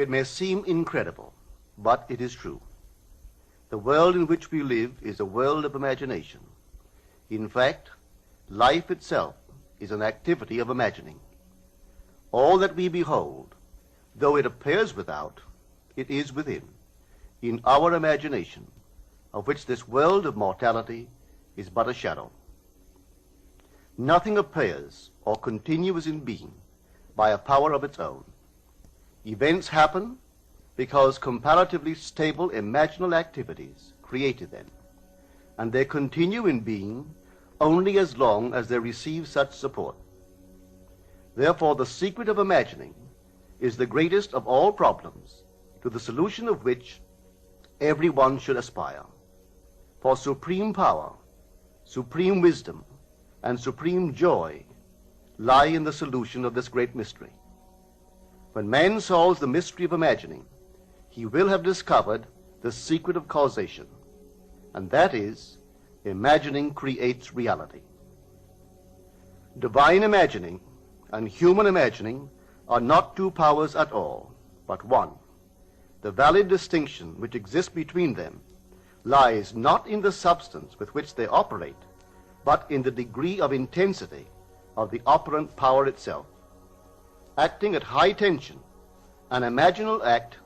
It may seem incredible, but it is true. The world in which we live is a world of imagination. In fact, life itself is an activity of imagining. All that we behold, though it appears without, it is within, in our imagination, of which this world of mortality is but a shadow. Nothing appears or continues in being by a power of its own. Events happen because comparatively stable imaginal activities created them, and they continue in being only as long as they receive such support. Therefore, the secret of imagining is the greatest of all problems, to the solution of which everyone should aspire. For supreme power, supreme wisdom, and supreme joy lie in the solution of this great mystery. When man solves the mystery of imagining, he will have discovered the secret of causation, and that is, imagining creates reality. Divine imagining and human imagining are not two powers at all, but one. The valid distinction which exists between them lies not in the substance with which they operate, but in the degree of intensity of the operant power itself. Acting at high tension, an imaginal act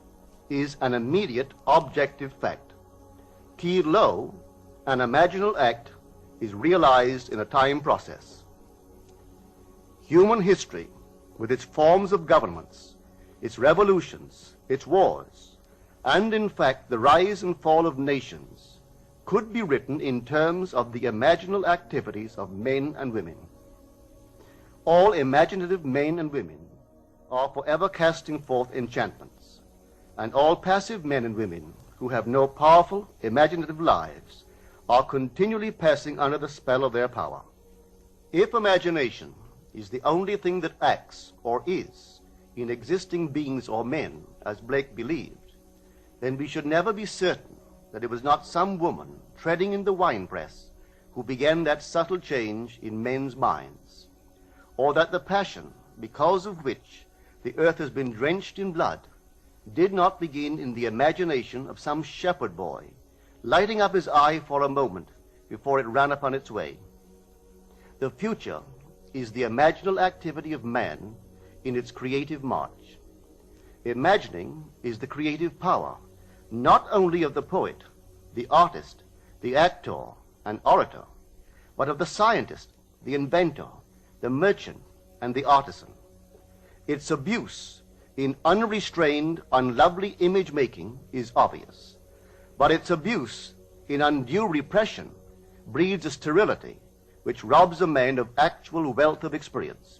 is an immediate objective fact. Keyed low, an imaginal act is realized in a time process. Human history, with its forms of governments, its revolutions, its wars, and in fact the rise and fall of nations, could be written in terms of the imaginal activities of men and women. All imaginative men and women are forever casting forth enchantments, and all passive men and women who have no powerful imaginative lives are continually passing under the spell of their power. If imagination is the only thing that acts or is in existing beings or men, as Blake believed, then we should never be certain that it was not some woman treading in the winepress who began that subtle change in men's minds, or that the passion because of which the earth has been drenched in blood did not begin in the imagination of some shepherd boy, lighting up his eye for a moment before it ran upon its way. The future is the imaginal activity of man in its creative march. Imagining is the creative power, not only of the poet, the artist, the actor, and orator, but of the scientist, the inventor, the merchant, and the artisan. Its abuse in unrestrained, unlovely image-making is obvious, but its abuse in undue repression breeds a sterility which robs a man of actual wealth of experience.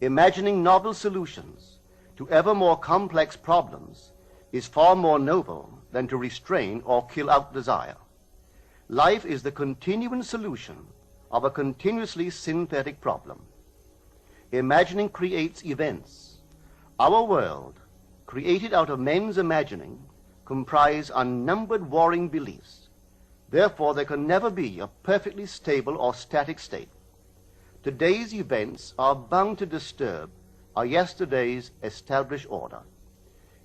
Imagining novel solutions to ever more complex problems is far more noble than to restrain or kill out desire. Life is the continuing solution of a continuously synthetic problem. Imagining creates events. Our world, created out of men's imagining, comprise unnumbered warring beliefs. Therefore, there can never be a perfectly stable or static state. Today's events are bound to disturb our yesterday's established order.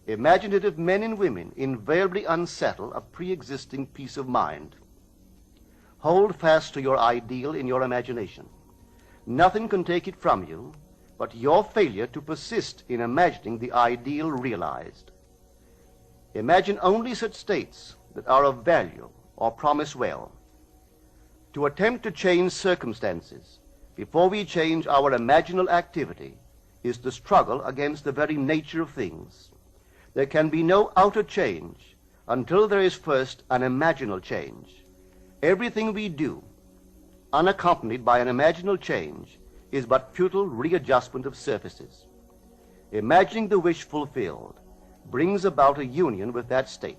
Imaginative men and women invariably unsettle a pre-existing peace of mind. Hold fast to your ideal in your imagination. Nothing can take it from you but your failure to persist in imagining the ideal realized. Imagine only such states that are of value or promise well. To attempt to change circumstances before we change our imaginal activity is the struggle against the very nature of things. There can be no outer change until there is first an imaginal change. Everything we do, unaccompanied by an imaginal change, is but futile readjustment of surfaces. Imagining the wish fulfilled brings about a union with that state,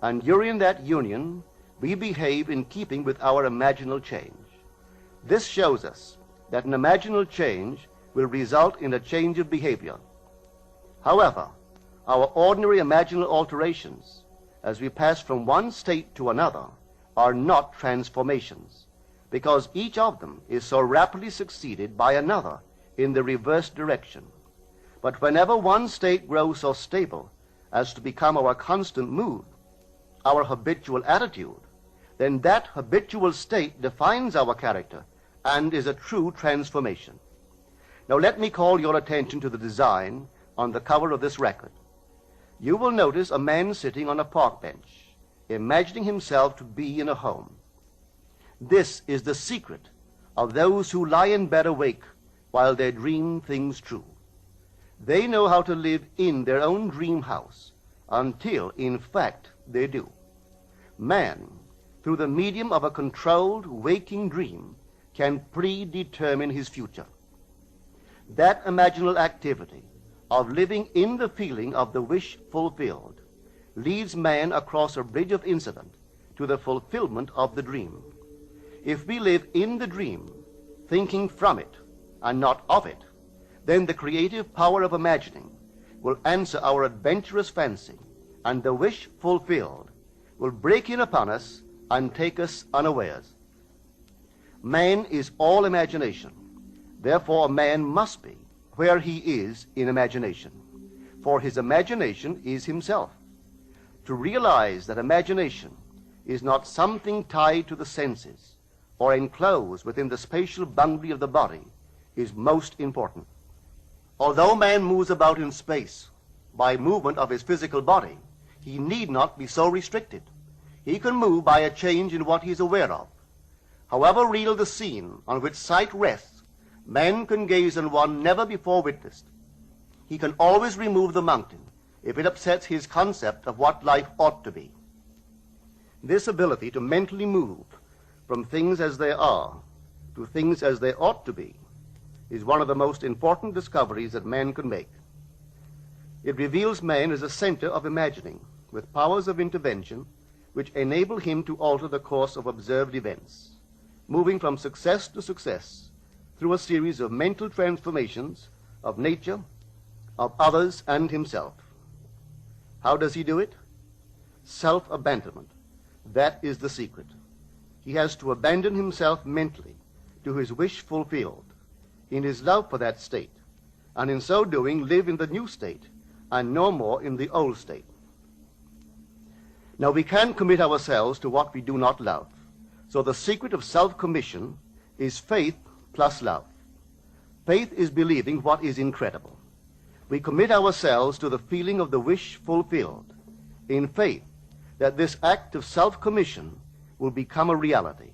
and during that union we behave in keeping with our imaginal change. This shows us that an imaginal change will result in a change of behavior. However, our ordinary imaginal alterations, as we pass from one state to another, are not transformations, because each of them is so rapidly succeeded by another in the reverse direction. But whenever one state grows so stable as to become our constant mood, our habitual attitude, then that habitual state defines our character and is a true transformation. Now let me call your attention to the design on the cover of this record. You will notice a man sitting on a park bench, imagining himself to be in a home. This is the secret of those who lie in bed awake while they dream things true. They know how to live in their own dream house until, in fact, they do. Man, through the medium of a controlled waking dream, can predetermine his future. That imaginal activity of living in the feeling of the wish fulfilled leads man across a bridge of incident to the fulfillment of the dream. If we live in the dream, thinking from it and not of it, then the creative power of imagining will answer our adventurous fancy, and the wish fulfilled will break in upon us and take us unawares. Man is all imagination. Therefore, a man must be where he is in imagination, for his imagination is himself. To realize that imagination is not something tied to the senses or enclosed within the spatial boundary of the body is most important. Although man moves about in space by movement of his physical body, he need not be so restricted. He can move by a change in what he is aware of. However real the scene on which sight rests, man can gaze on one never before witnessed. He can always remove the mountain if it upsets his concept of what life ought to be. This ability to mentally move from things as they are to things as they ought to be is one of the most important discoveries that man can make. It reveals man as a center of imagining, with powers of intervention which enable him to alter the course of observed events, moving from success to success through a series of mental transformations of nature, of others, and himself. How does he do it? Self-abandonment. That is the secret. He has to abandon himself mentally to his wish fulfilled, in his love for that state, and in so doing live in the new state and no more in the old state. Now we can commit ourselves to what we do not love. So the secret of self-commission is faith plus love. Faith is believing what is incredible. We commit ourselves to the feeling of the wish fulfilled, in faith that this act of self-commission will become a reality,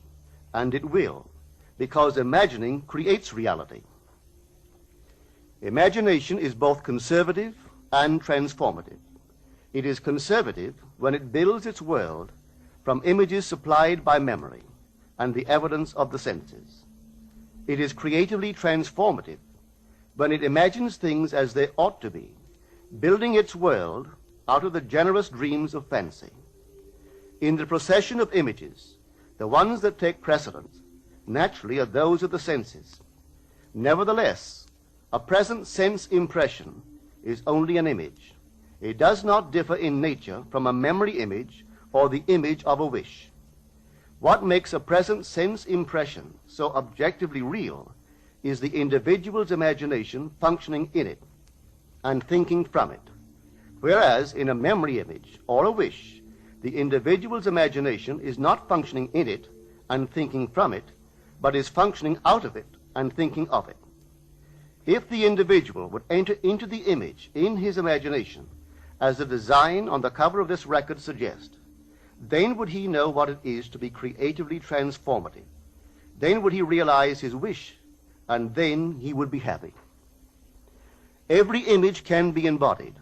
and it will, because imagining creates reality. Imagination is both conservative and transformative. It is conservative when it builds its world from images supplied by memory and the evidence of the senses. It is creatively transformative when it imagines things as they ought to be, building its world out of the generous dreams of fancy. In the procession of images, the ones that take precedence naturally are those of the senses. Nevertheless, a present sense impression is only an image. It does not differ in nature from a memory image or the image of a wish. What makes a present sense impression so objectively real is the individual's imagination functioning in it and thinking from it, whereas in a memory image or a wish, the individual's imagination is not functioning in it and thinking from it, but is functioning out of it and thinking of it. If the individual would enter into the image in his imagination, as the design on the cover of this record suggests, then would he know what it is to be creatively transformative. Then would he realize his wish, and then he would be happy. Every image can be embodied,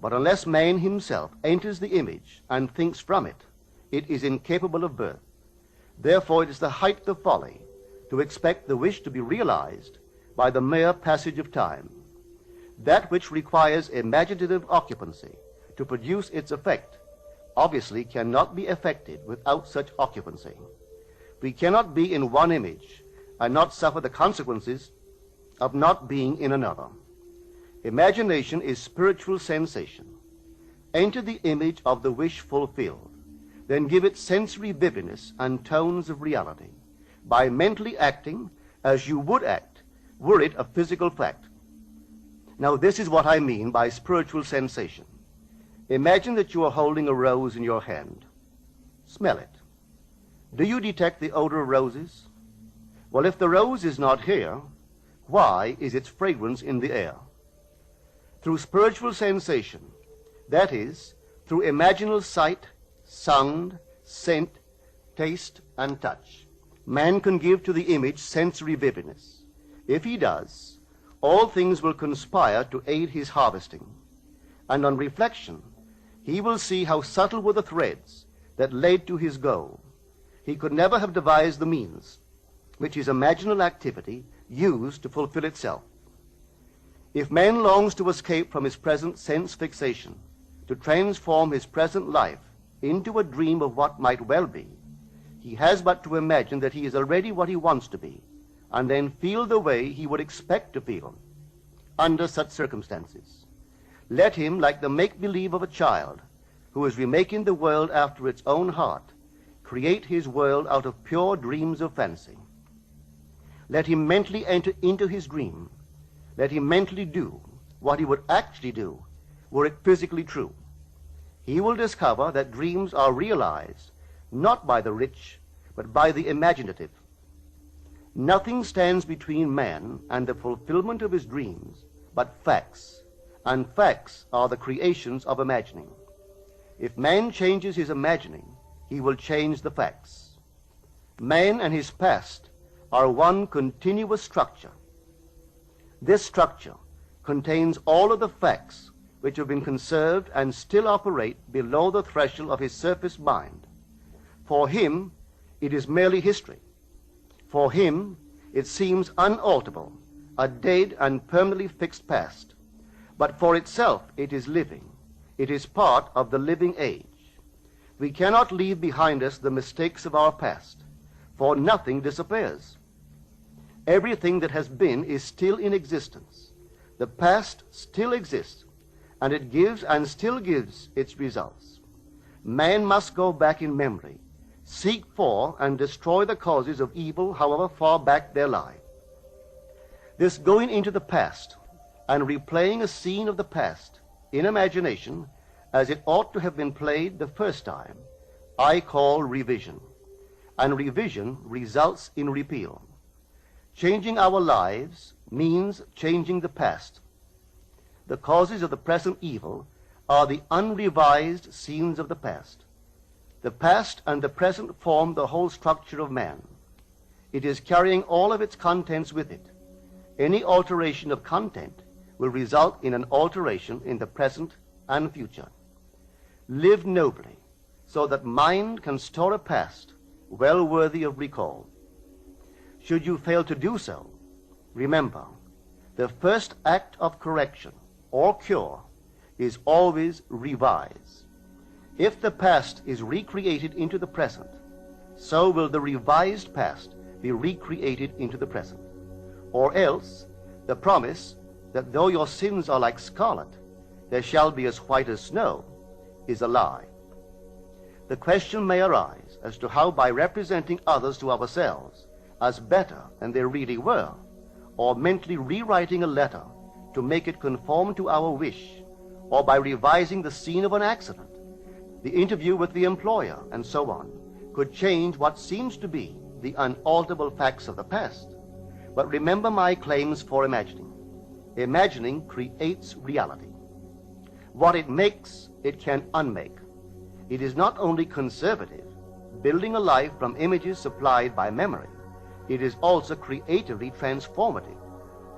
but unless man himself enters the image and thinks from it, it is incapable of birth. Therefore, it is the height of folly to expect the wish to be realized by the mere passage of time. That which requires imaginative occupancy to produce its effect obviously cannot be effected without such occupancy. We cannot be in one image and not suffer the consequences of not being in another. Imagination is spiritual sensation. Enter the image of the wish fulfilled, then give it sensory vividness and tones of reality by mentally acting as you would act were it a physical fact. Now, this is what I mean by spiritual sensation. Imagine that you are holding a rose in your hand. Smell it. Do you detect the odor of roses? Well, if the rose is not here, why is its fragrance in the air? Through spiritual sensation, that is, through imaginal sight, sound, scent, taste, and touch, man can give to the image sensory vividness. If he does, all things will conspire to aid his harvesting. And on reflection, he will see how subtle were the threads that led to his goal. He could never have devised the means which his imaginal activity used to fulfill itself. If man longs to escape from his present sense fixation, to transform his present life into a dream of what might well be, he has but to imagine that he is already what he wants to be, and then feel the way he would expect to feel under such circumstances. Let him, like the make-believe of a child who is remaking the world after its own heart, create his world out of pure dreams of fancy. Let him mentally enter into his dream. Let him mentally do what he would actually do were it physically true. He will discover that dreams are realized not by the rich, but by the imaginative. Nothing stands between man and the fulfillment of his dreams but facts, and facts are the creations of imagining. If man changes his imagining, he will change the facts. Man and his past are one continuous structure. This structure contains all of the facts which have been conserved and still operate below the threshold of his surface mind. For him, it is merely history. For him, it seems unalterable, a dead and permanently fixed past. But for itself, it is living. It is part of the living age. We cannot leave behind us the mistakes of our past, for nothing disappears. Everything that has been is still in existence. The past still exists, and it gives and still gives its results. Man must go back in memory, seek for and destroy the causes of evil, however far back they lie. This going into the past and replaying a scene of the past in imagination as it ought to have been played the first time, I call revision. And revision results in repeal. Changing our lives means changing the past. The causes of the present evil are the unrevised scenes of the past. The past and the present form the whole structure of man. It is carrying all of its contents with it. Any alteration of content will result in an alteration in the present and future. Live nobly, so that mind can store a past well worthy of recall. Should you fail to do so, remember, the first act of correction or cure is always revise. If the past is recreated into the present, so will the revised past be recreated into the present. Or else, the promise that though your sins are like scarlet, they shall be as white as snow, is a lie. The question may arise as to how, by representing others to ourselves as better than they really were, or mentally rewriting a letter to make it conform to our wish, or by revising the scene of an accident, the interview with the employer, and so on, could change what seems to be the unalterable facts of the past. But remember my claims for imagining. Imagining creates reality. What it makes, it can unmake. It is not only conservative, building a life from images supplied by memory. It is also creatively transformative,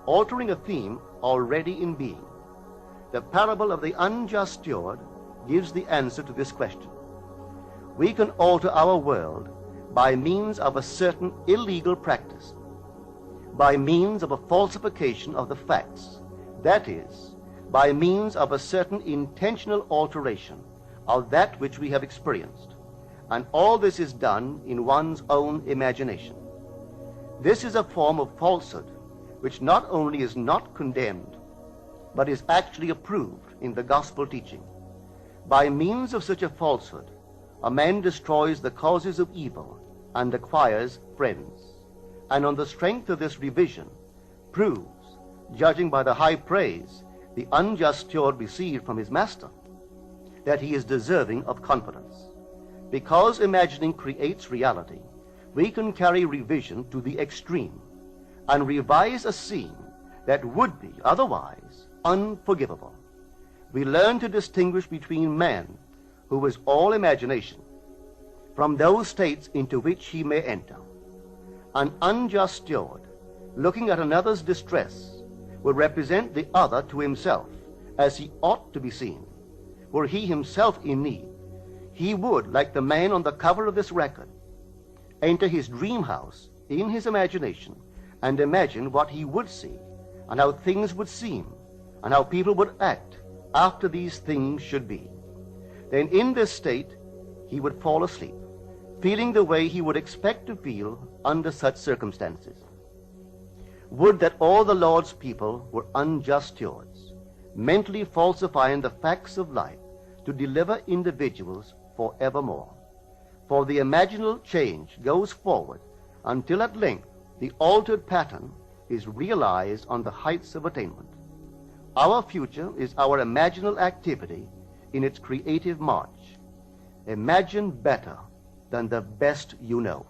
altering a theme already in being. The parable of the unjust steward gives the answer to this question. We can alter our world by means of a certain illegal practice, by means of a falsification of the facts, that is, by means of a certain intentional alteration of that which we have experienced, and all this is done in one's own imagination. This is a form of falsehood which not only is not condemned, but is actually approved in the gospel teaching. By means of such a falsehood, a man destroys the causes of evil and acquires friends, and on the strength of this revision proves, judging by the high praise the unjust steward received from his master, that he is deserving of confidence. Because imagining creates reality, we can carry revision to the extreme and revise a scene that would be otherwise unforgivable. We learn to distinguish between man, who is all imagination, from those states into which he may enter. An unjust steward, looking at another's distress, will represent the other to himself as he ought to be seen. Were he himself in need, he would, like the man on the cover of this record, enter his dream house in his imagination and imagine what he would see and how things would seem and how people would act after these things should be. Then in this state he would fall asleep, feeling the way he would expect to feel under such circumstances. Would that all the Lord's people were unjust stewards, mentally falsifying the facts of life to deliver individuals forevermore. For the imaginal change goes forward until at length the altered pattern is realized on the heights of attainment. Our future is our imaginal activity in its creative march. Imagine better than the best you know.